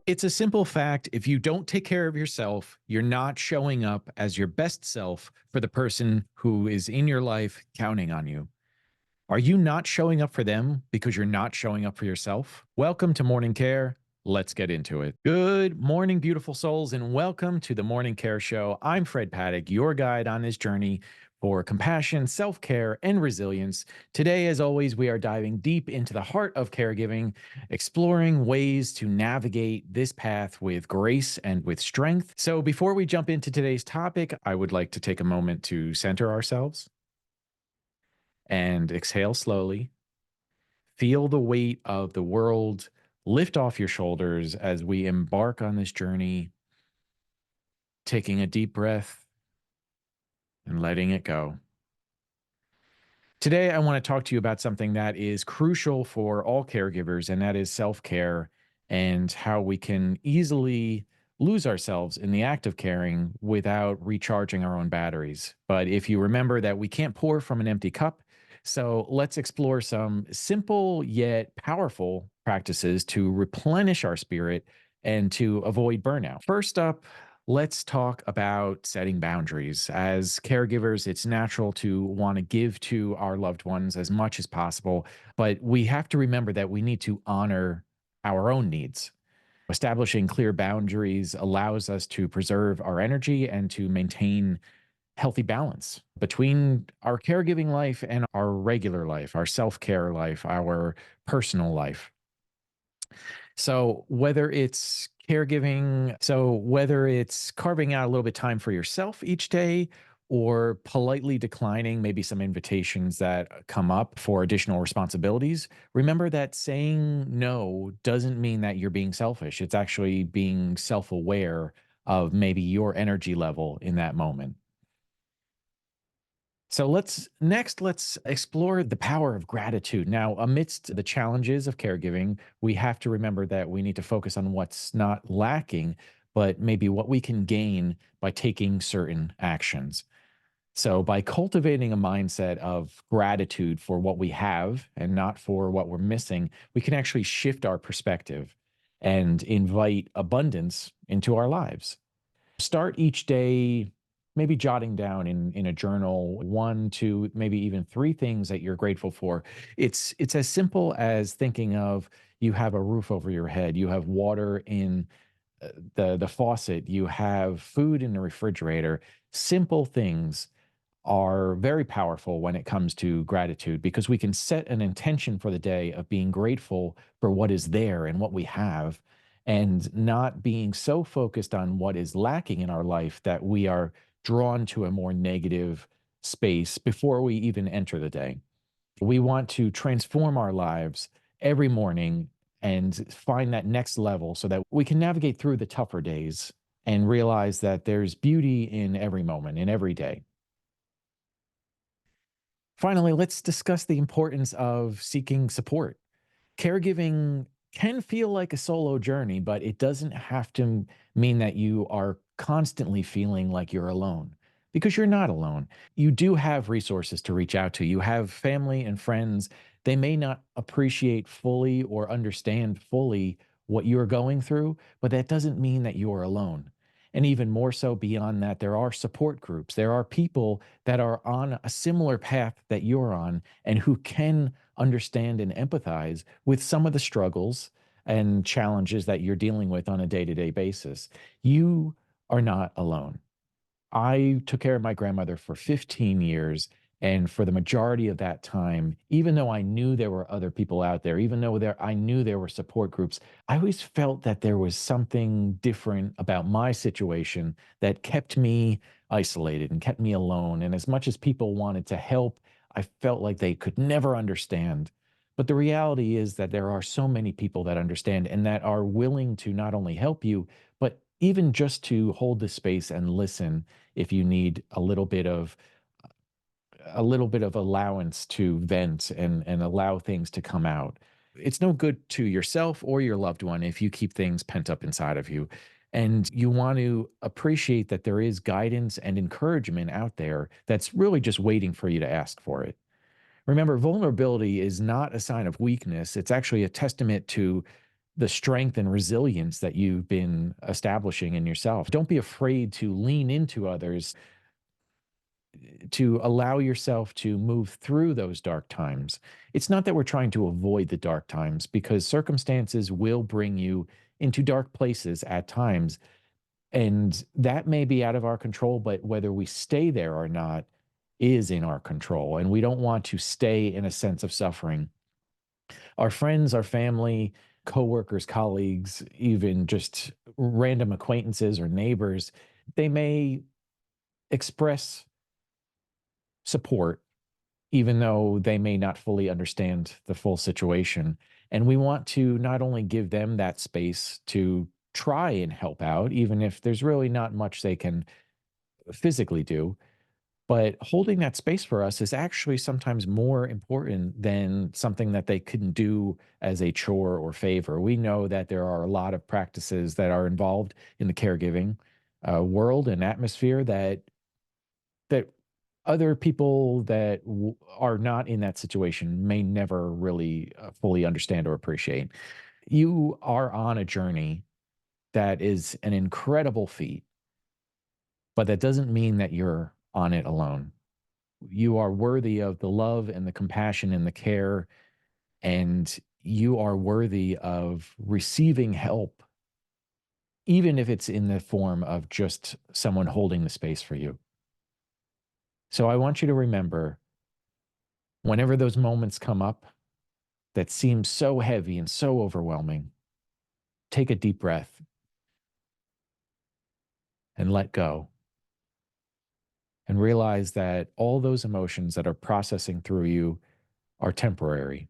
It's a simple fact. If you don't take care of yourself, you're not showing up as your best self for the person who is in your life counting on you. Are you not showing up for them because you're not showing up for yourself? Welcome to Morning Care. Let's get into it. Good morning, beautiful souls, and welcome to the Morning Care Show. I'm Fred Patak, your guide on this journey for compassion, self care, and resilience. Today, as always, we are diving deep into the heart of caregiving, exploring ways to navigate this path with grace and with strength. So, before we jump into today's topic, I would like to take a moment to center ourselves and exhale slowly. Feel the weight of the world lift off your shoulders as we embark on this journey, taking a deep breath and letting it go. Today, I want to talk to you about something that is crucial for all caregivers, and that is self care and how we can easily lose ourselves in the act of caring without recharging our own batteries. But if you remember that we can't pour from an empty cup, so let's explore some simple yet powerful practices to replenish our spirit and to avoid burnout. First up, let's talk about setting boundaries. As caregivers, it's natural to want to give to our loved ones as much as possible, but we have to remember that we need to honor our own needs. Establishing clear boundaries allows us to preserve our energy and to maintain healthy balance between our caregiving life and our regular life, our self care life, our personal life. Whether it's carving out a little bit of time for yourself each day or politely declining maybe some invitations that come up for additional responsibilities, remember that saying no doesn't mean that you're being selfish. It's actually being self-aware of maybe your energy level in that moment. So let's explore the power of gratitude. Now, amidst the challenges of caregiving, we have to remember that we need to focus on what's not lacking, but maybe what we can gain by taking certain actions. So, by cultivating a mindset of gratitude for what we have and not for what we're missing, we can actually shift our perspective and invite abundance into our lives. Start each day maybe jotting down in a journal one, two, maybe even three things that you're grateful for. It's as simple as thinking of you have a roof over your head, you have water in the faucet, you have food in the refrigerator. Simple things are very powerful when it comes to gratitude because we can set an intention for the day of being grateful for what is there and what we have and not being so focused on what is lacking in our life that we are drawn to a more negative space before we even enter the day. We want to transform our lives every morning and find that next level so that we can navigate through the tougher days and realize that there's beauty in every moment, in every day. Finally, let's discuss the importance of seeking support. Caregiving can feel like a solo journey, but it doesn't have to mean that you are constantly feeling like you're alone because you're not alone. You do have resources to reach out to. You have family and friends. They may not appreciate fully or understand fully what you're going through, but that doesn't mean that you are alone. And even more so beyond that, there are support groups. There are people that are on a similar path that you're on and who can understand and empathize with some of the struggles and challenges that you're dealing with on a day to day basis. You are not alone. I took care of my grandmother for 15 years. And for the majority of that time, even though I knew there were other people out there, even though I knew there were support groups, I always felt that there was something different about my situation that kept me isolated and kept me alone. And as much as people wanted to help, I felt like they could never understand. But the reality is that there are so many people that understand and that are willing to not only help you, but even just to hold the space and listen if you need a little bit of allowance to vent and allow things to come out. It's no good to yourself or your loved one if you keep things pent up inside of you. And you want to appreciate that there is guidance and encouragement out there that's really just waiting for you to ask for it. Remember, vulnerability is not a sign of weakness. It's actually a testament to the strength and resilience that you've been establishing in yourself. Don't be afraid to lean into others, to allow yourself to move through those dark times. It's not that we're trying to avoid the dark times, because circumstances will bring you into dark places at times. And that may be out of our control, but whether we stay there or not is in our control. And we don't want to stay in a sense of suffering. Our friends, our family, coworkers, colleagues, even just random acquaintances or neighbors, they may express support, even though they may not fully understand the full situation. And we want to not only give them that space to try and help out, even if there's really not much they can physically do, but holding that space for us is actually sometimes more important than something that they couldn't do as a chore or favor. We know that there are a lot of practices that are involved in the caregiving world and atmosphere that other people that are not in that situation may never really fully understand or appreciate. You are on a journey that is an incredible feat, but that doesn't mean that you're on it alone. You are worthy of the love and the compassion and the care, and you are worthy of receiving help, even if it's in the form of just someone holding the space for you. So I want you to remember, whenever those moments come up that seem so heavy and so overwhelming, take a deep breath and let go, and realize that all those emotions that are processing through you are temporary,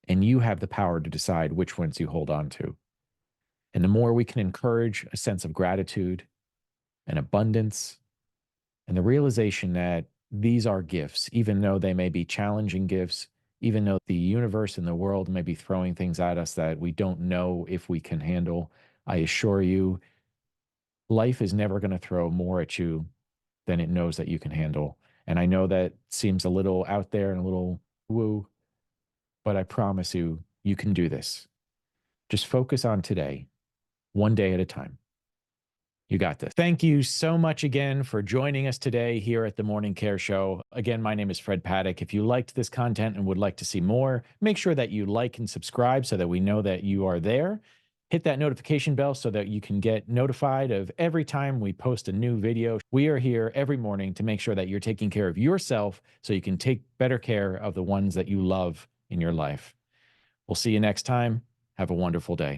and you have the power to decide which ones you hold on to. And the more we can encourage a sense of gratitude and abundance and the realization that these are gifts, even though they may be challenging gifts, even though the universe and the world may be throwing things at us that we don't know if we can handle, I assure you, life is never going to throw more at you than it knows that you can handle. And I know that seems a little out there and a little woo, but I promise you, you can do this. Just focus on today, one day at a time. You got this. Thank you so much again for joining us today here at the Morning Care Show. Again, my name is Fred Patak. If you liked this content and would like to see more, make sure that you like and subscribe so that we know that you are there. Hit that notification bell so that you can get notified of every time we post a new video. We are here every morning to make sure that you're taking care of yourself so you can take better care of the ones that you love in your life. We'll see you next time. Have a wonderful day.